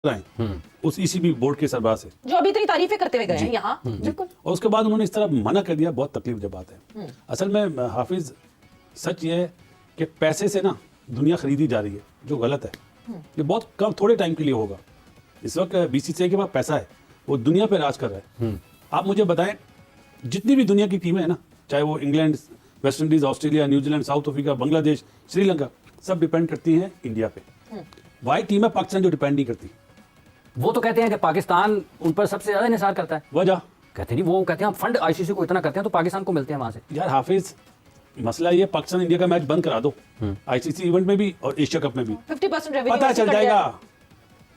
आए उस ECB board के सरबराह से, जो अभी इतनी तारीफें करते हुए गए हैं यहाँ। बिल्कुल। और उसके बाद उन्होंने इस तरह मना कर दिया। बहुत तकलीफ जब बात है। असल में हाफिज, सच ये है कि पैसे से ना दुनिया खरीदी जा रही है, जो गलत है। ये बहुत कम थोड़े टाइम के लिए होगा। इस वक्त बीसीसीआई के पास पैसा है, वो दुनिया पे राज कर रहा है। आप मुझे बताएं, जितनी भी दुनिया की टीमें हैं ना, चाहे वो England, West Indies, Australia, New Zealand, south Africa, Bangladesh, Sri Lanka, सब डिपेंड करती हैं इंडिया पे। वाई टीम है पाकिस्तान जो डिपेंड नहीं करती। वो तो कहते हैं कि पाकिस्तान उन पर सबसे ज्यादा निसार करता है। वजह कहते नहीं, वो कहते हैं हम फंड आईसीसी को इतना करते हैं तो पाकिस्तान को मिलते हैं वहां से। यार हाफिज, मसला ये पाकिस्तान इंडिया का मैच बंद करा दो, आईसीसी इवेंट में भी और एशिया कप में भी। 50% रेवेन्यू पता चल जाएगा,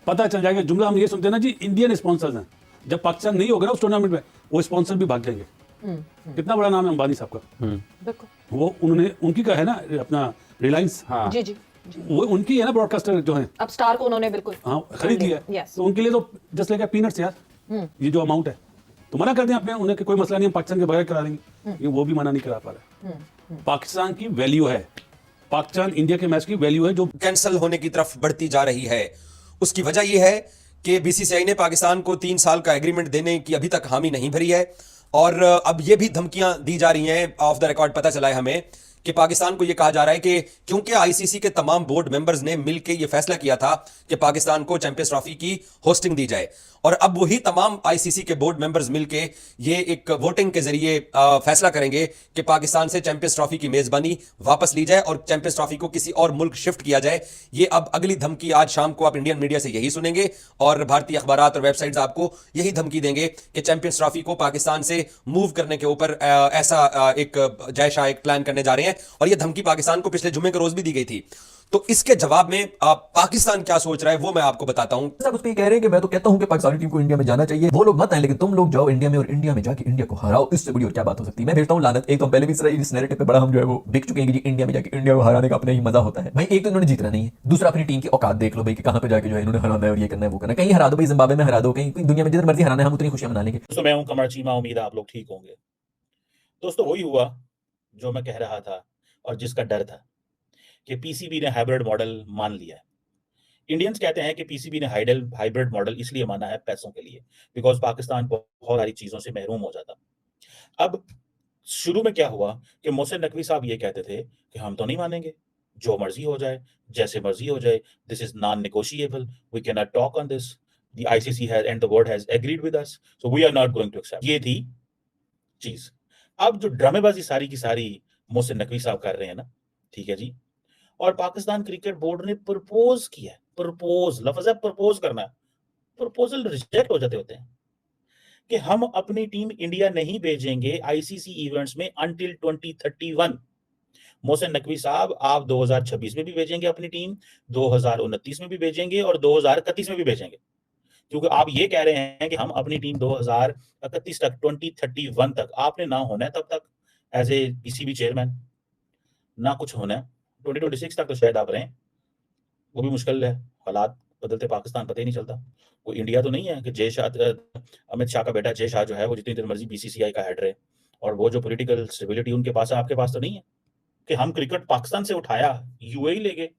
पता चल जाएगा। जुमला हम ये सुनते हैं ना जी, इंडियन स्पॉन्सर्स हैं। जब पाकिस्तान नहीं होगा ना उस टूर्नामेंट में, वो स्पॉन्सर भी भाग जाएंगे। कितना बड़ा नाम है अंबानी साहब का। वो उन्होंने उनकी का है ना अपना रिलायंस। हाँ जी जी, वो उनकी है ना ब्रॉडकास्टर जो है। अब स्टार को उन्होंने बिल्कुल हाँ खरीद लिया। तो उनके लिए तो जस्ट लाइक पीनट्स यार, ये जो अमाउंट है। तो मना कर दें अपने, उन्हें कोई मसला नहीं, हम पाकिस्तान के बगैर करा देंगे। ये वो भी मना नहीं करा पा रहे। पाकिस्तान की वैल्यू है, पाकिस्तान इंडिया के मैच की वैल्यू है जो कैंसिल होने की तरफ बढ़ती जा रही है। उसकी वजह यह है कि बीसीसीआई ने पाकिस्तान को 3 साल का एग्रीमेंट देने की अभी तक हामी नहीं भरी है। और अब यह भी धमकियां दी जा रही हैं, ऑफ द रिकॉर्ड पता चला है हमें कि पाकिस्तान को यह कहा जा रहा है कि क्योंकि आईसीसी के तमाम बोर्ड मेंबर्स ने मिलकर यह फैसला किया था कि पाकिस्तान को चैंपियंस ट्रॉफी की होस्टिंग दी जाए, और अब वही तमाम आईसीसी के बोर्ड मेंबर्स मिलकर ये एक वोटिंग के जरिए फैसला करेंगे कि पाकिस्तान से चैंपियंस ट्रॉफी की मेजबानी वापस ली जाए और चैंपियंस ट्रॉफी को किसी और मुल्क शिफ्ट किया जाए। ये अब अगली धमकी आज शाम को आप इंडियन मीडिया से यही सुनेंगे, और भारतीय अखबारात और वेबसाइट्स आपको यही धमकी देंगे कि चैंपियंस ट्रॉफी को पाकिस्तान से मूव करने के ऊपर ऐसा एक जय शाह एक प्लान करने जा रहे हैं। और यह धमकी पाकिस्तान को पिछले जुम्मे के रोज भी दी गई थी। तो इसके जवाब में पाकिस्तान क्या सोच रहा है वो मैं आपको बताता हूं। सब उसको ये कह रहे हैं कि मैं तो कहता हूं कि पाकिस्तानी टीम को इंडिया में जाना चाहिए, वो लोग मत आए, लेकिन तुम लोग जाओ इंडिया में और इंडिया में जाके इंडिया को हराओ। इससे बड़ी और क्या बात हो सकती है। मैं भेजता हूं लानत। एक तो पहले भी इस नैरेटिव पे बड़ा हम जो है वो बिक चुके हैं कि इंडिया में जाके इंडिया को हराने का अपना ही मजा होता है। भाई एक तो इन्होंने जीतना नहीं है, दूसरा अपनी टीम की औकात देख लो भाई कि कहां पे जाके जो है इन्होंने हराना है और ये करना है वो करना है। कहीं हरा दो भाई, जिम्बाब्वे में हरा दो, कहीं दुनिया में जिधर मर्जी हराना है हम उतनी खुशियां मना लेंगे। दोस्तों मैं हूं कमर चीमा, उम्मीद है आप लोग ठीक होंगे। दोस्तों वही हुआ जो मैं कह रहा था और जिसका डर था कि पीसीबी ने हाइब्रिड मॉडल मान लिया है। इंडियंस कहते हैं कि पीसीबी ने हाइब्रिड मॉडल इसलिए माना है पैसों के लिए, बिकॉज पाकिस्तान बहुत सारी चीजों से महरूम हो जाता। अब शुरू में क्या हुआ कि मोहसिन नकवी साहब ये कहते थे कि हम तो नहीं मानेंगे, जो मर्जी हो जाए, जैसे मर्जी हो जाए, this is non negotiable, we can not talk on this, the ICC has and the world has agreed with us, so we are not going to accept. ये थी चीज। अब जो ड्रामेबाजी सारी की सारी मोहसिन नकवी साहब कर रहे हैं ना, ठीक है जी, और पाकिस्तान क्रिकेट बोर्ड ने प्रपोज किया है, प्रपोज लफ्ज है, प्रपोज करना है, प्रपोजल रिजेक्ट हो जाते होते हैं कि हम अपनी टीम इंडिया नहीं भेजेंगे आईसीसी इवेंट्स में अंटिल 2031। मोहसिन नकवी साहब, आप 2026 में भी भेजेंगे अपनी टीम, 2029 में भी भेजेंगे और 2031 में भी भेजेंगे, क्योंकि आप ये कह रहे हैं कि हम अपनी टीम 2031 तक, 2031 तक आपने ना होना है तब तक एज ए पीसीबी चेयरमैन, ना कुछ होना है 2026 तक तो शायद आप रहें, वो भी मुश्किल है। हालात बदलते पाकिस्तान पता ही नहीं चलता। कोई इंडिया तो नहीं है कि जय शाह, अमित शाह का बेटा जय शाह जो है वो जितनी देर मर्जी बीसीसीआई का हेड रहे, और वो जो पॉलिटिकल स्टेबिलिटी उनके पास है आपके पास तो नहीं है कि हम क्रिकेट पाकिस्तान से उठाया यूएई ले गए।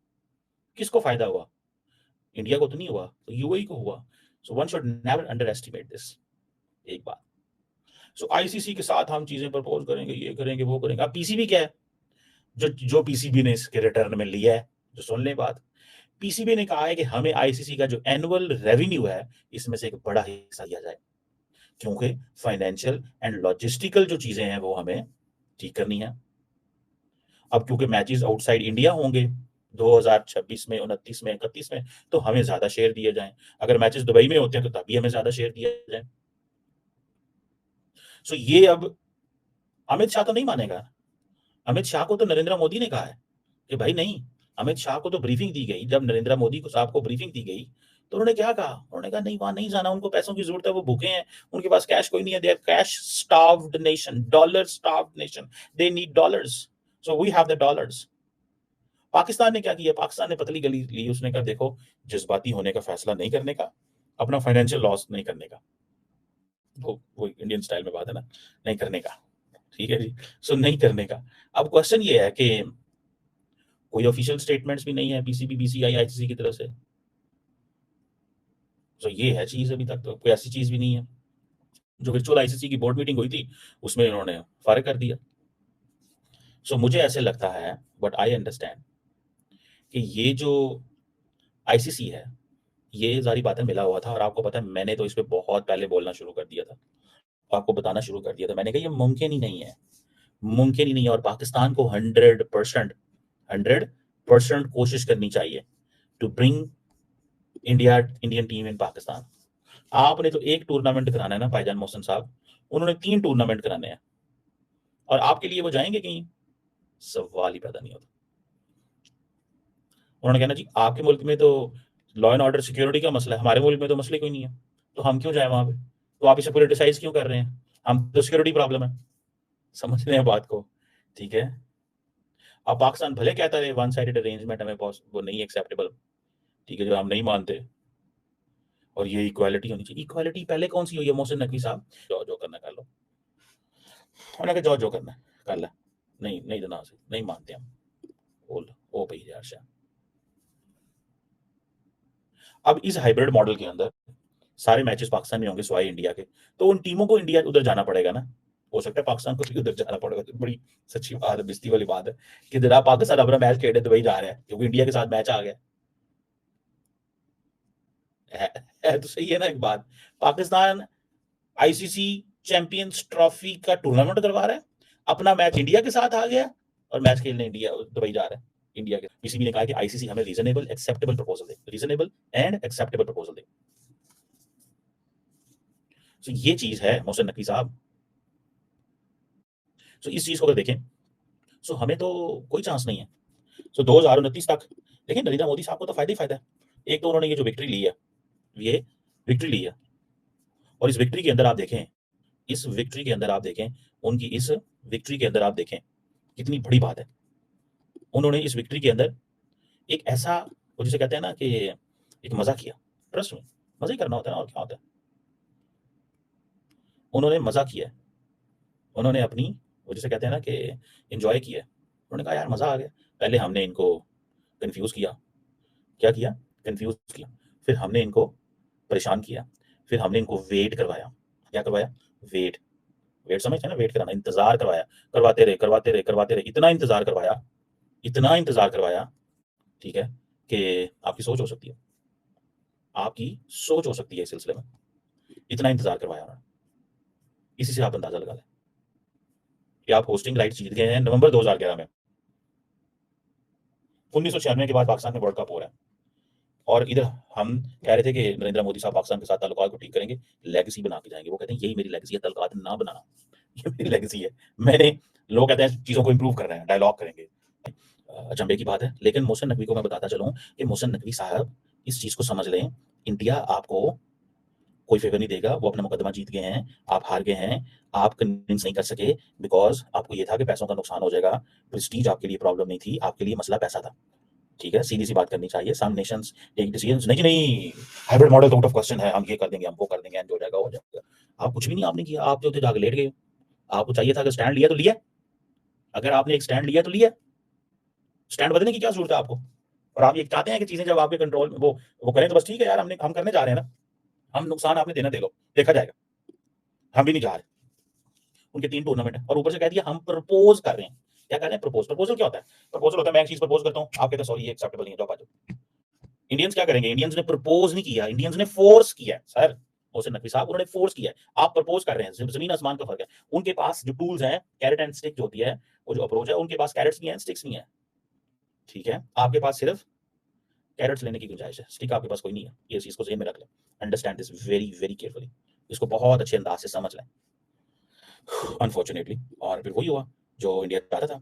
किसको फायदा हुआ? इंडिया को तो नहीं हुआ, तो यूएई को हुआ। So one should never under estimate this. एक बात, सो आईसीसी के साथ हम चीजें प्रपोज करेंगे, ये करेंगे, वो करेंगे। अब पीसीबी क्या है, जो पीसीबी ने इसके रिटर्न में लिया है, जो सुन ले बात, पीसीबी ने कहा है कि हमें आईसीसी का जो एनुअल रेवेन्यू है इसमें से एक बड़ा हिस्सा दिया जाए, क्योंकि फाइनेंशियल एंड लॉजिस्टिकल जो चीजें हैं वो हमें ठीक करनी है। अब क्योंकि मैचेस आउटसाइड इंडिया होंगे 2026 में, 29 में, 31 में, तो हमें ज्यादा शेयर दिए जाएं। अगर मैचेस दुबई में होते हैं तो तभी हमें ज्यादा शेयर दिया जाए। सो ये अब अमित शाह तो नहीं मानेगा। अमित शाह को तो नरेंद्र मोदी ने कहा है कि भाई नहीं, अमित शाह को तो ब्रीफिंग दी गई, जब नरेंद्र मोदी को साहब को ब्रीफिंग दी गई तो उन्होंने क्या कहा? उन्होंने कहा नहीं, वहां नहीं जाना, उनको पैसों की जरूरत है, वो भूखे हैं, उनके पास कैश कोई नहीं है, they are cash starved nation, dollar starved nation, they need dollars, so we have the dollars. Pakistan ने क्या किया? पाकिस्तान ने पतली गली ली, उसने कहा देखो, जज्बाती होने का फैसला नहीं करने का, अपना फाइनेंशियल लॉस नहीं करने का, वो इंडियन स्टाइल में बात है ना, नहीं करने का, ठीक है जी, सो नहीं करने का। अब क्वेश्चन ये है कि कोई ऑफिशियल स्टेटमेंट्स भी नहीं है पीसीबी, बीसीआई, आईसीसी की तरफ से। सो ये है चीज, अभी तक तो कोई ऐसी चीज भी नहीं है। जो वर्चुअल आईसीसी की बोर्ड मीटिंग हुई थी उसमें इन्होंने फारिग कर दिया। सो मुझे ऐसे लगता है, बट आई अंडरस्टैंड कि ये जो आईसीसी है ये सारी बातें मिला हुआ था, और आपको पता है मैंने तो इस पे बहुत पहले बोलना शुरू कर दिया था, आपको बताना शुरू कर दिया था। मैंने कहा ये मुमकिन ही नहीं है, मुमकिन ही नहीं है, और पाकिस्तान को 100% कोशिश करनी चाहिए टू ब्रिंग इंडियन टीम इन पाकिस्तान। आपने तो एक टूर्नामेंट कराना है ना भाईजान मोहसिन साहब, उन्होंने 3 टूर्नामेंट कराने हैं, और आपके लिए वो जाएंगे कहीं? सवाल ही पैदा नहीं होता। उन्होंने कहना जी आपके मुल्क में तो लॉ एंड ऑर्डर सिक्योरिटी का मसला है, हमारे मुल्क में तो मसले कोई नहीं है, तो हम क्यों जाए वहां पे? तो आप इसे पोलिटिसाइज क्यों कर रहे हैं? हम तो सिक्योरिटी प्रॉब्लम है। समझ रहे हैं बात को? ठीक है, अब पाकिस्तान भले कहता है वन साइडेड अरेंजमेंट हमें वो नहीं एक्सेप्टेबल, ठीक है, जो हम नहीं मानते, और ये इक्वालिटी होनी चाहिए। इक्वालिटी पहले कौन सी हुई है मोहसिन नकवी साहब? जो करना कर लो, उन्होंने कहा जो करना कर ले, नहीं नहीं तो ना से नहीं मानते हम, बोल ओ भाई यार शाह। अब इस हाइब्रिड मॉडल के अंदर सारे मैचेस पाकिस्तान में होंगे सिवाय इंडिया के, तो उन टीमों को इंडिया उधर जाना पड़ेगा ना, हो सकता है पाकिस्तान को भी उधर जाना पड़ेगा। तो बड़ी सच्ची बात है, बिस्ती वाली बात है कि जरा पाकिस्तान अपना मैच खेले दुबई जा रहा है क्योंकि इंडिया के साथ मैच आ गया है तो सही है ना। एक बात, पाकिस्तान आईसीसी चैंपियंस ट्रॉफी का टूर्नामेंट करवा रहा है, अपना मैच इंडिया के साथ आ गया, और मैच खेलने इंडिया दुबई जा रहा है इंडिया के। पीसीबी ने कहा कि आईसीसी हमें रीजनेबल एक्सेप्टेबल प्रपोजल दे, रीजनेबल एंड एक्सेप्टेबल प्रपोजल दे। तो ये चीज है मोहसिन नकवी साहब। सो इस चीज को अगर देखें, सो हमें तो कोई चांस नहीं है। सो 2029 तक देखिए नरेंद्र मोदी साहब को तो फायदा ही फायदा है। एक तो उन्होंने ये जो विक्ट्री ली है, ये विक्ट्री ली है, और इस विक्ट्री के अंदर आप देखें, इस विक्ट्री के अंदर आप देखें, उनकी इस विक्ट्री के अंदर आप देखें कितनी बड़ी बात है। उन्होंने इस विक्ट्री के अंदर एक ऐसा, वो जिसे कहते हैं ना कि एक मजा किया, ट्रस्ट में मजा ही करना होता है ना, और क्या होता है। उन्होंने मजा किया, उन्होंने अपनी, वो जिसे कहते हैं ना कि एंजॉय किया। उन्होंने कहा यार मजा आ गया। पहले हमने इनको कंफ्यूज किया, क्या किया? कंफ्यूज किया। फिर हमने इनको परेशान किया, फिर हमने इनको वेट करवाया। क्या करवाया? वेट। वेट समझते हैं ना, वेट कराना, इंतजार करवाया, करवाते रहे करवाते रहे करवाते रहे, इतना इंतजार करवाया, इतना इंतजार करवाया, ठीक है, कि आपकी सोच हो सकती है, आपकी सोच हो सकती है इस सिलसिले में। इतना इंतजार करवाया उन्होंने। इसी से आप अंदाजा लगा लें कि आप होस्टिंग राइट जीत गए हैं नवंबर 2011 में। 1996 के बाद पाकिस्तान में वर्ल्ड कप हो रहा है, और इधर हम कह रहे थे कि नरेंद्र मोदी साहब पाकिस्तान के साथ ताल्लुकात को ठीक करेंगे, लेगेसी बना के जाएंगे। वो कहते हैं यही मेरी लेगेसी है, ताल्लुकात ना बनाना, ये मेरी लेगेसी है। मैंने, लोग कहते हैं चीजों को इंप्रूव कर रहे हैं, डायलॉग करेंगे, अचंभे की बात है। लेकिन मोहसिन नकवी को मैं बताता चलूं कि मोहसिन नकवी साहब इस चीज को समझ लें, इंडिया आपको कोई फेवर नहीं देगा। वो अपना मुकदमा जीत गए हैं, आप हार गए हैं, आप कन्विंस नहीं कर सके, बिकॉज आपको ये था कि पैसों का नुकसान हो जाएगा। प्रेस्टीज आपके लिए प्रॉब्लम नहीं थी, आपके लिए मसला पैसा था। ठीक है, सीधी सी बात करनी चाहिए। सम नेशंस टेक डिसीजंस, नहीं hybrid model out of question है, हम ये कर देंगे, हम वो कर देंगे, एंड हो जाएगा हो जाएगा। आप कुछ भी नहीं आपने किया, आप जो थे जाके लेट गए। आपको चाहिए था कि स्टैंड लिया तो लिया, अगर आपने एक स्टैंड लिया तो लिया, स्टैंड बदलने की क्या जरूरत है आपको? और आप ये चाहते हैं कि चीजें जब आपके कंट्रोल में वो करें तो बस ठीक है यार, हम करने जा रहे हैं ना, हम नुकसान आपने देना दे लो, देखा जाएगा, हम भी नहीं जा रहे। उनके 3 टूर्नामेंट है, और ऊपर से कह दिया हम प्रपोज कर रहे हैं। क्या कर रहे हैं? प्रपोजल क्या होता है? प्रपोजल होता है मैं एक चीज प्रपोज करता हूं, आप कहते हैं सॉरी ये एक्सेप्टेबल नहीं है, जाओ बाजू। इंडियंस क्या करेंगे? इंडियंस ने प्रपोज नहीं किया, इंडियंस ने फोर्स किया। सर मोहसिन नकवी साहब, उन्होंने फोर्स किया है, आप प्रपोज कर रहे हैं, जमीन आसमान का फर्क है। उनके पास जो टूल्स हैं, कैरेट एंड स्टिक जो होती है, वो जो अप्रोच है, उनके पास कैरेट्स नहीं है, स्टिक्स नहीं है। ठीक है, आपके पास सिर्फ कैरेट्स लेने की गुंजाइश है, स्टिक आपके पास कोई नहीं है। ये चीज को ज़हन में रख लें, understand this very very carefully, इसको बहुत अच्छे अंदाज से समझ लें। अनफॉर्चुनेटली, और फिर वही हुआ जो इंडिया चाहता था।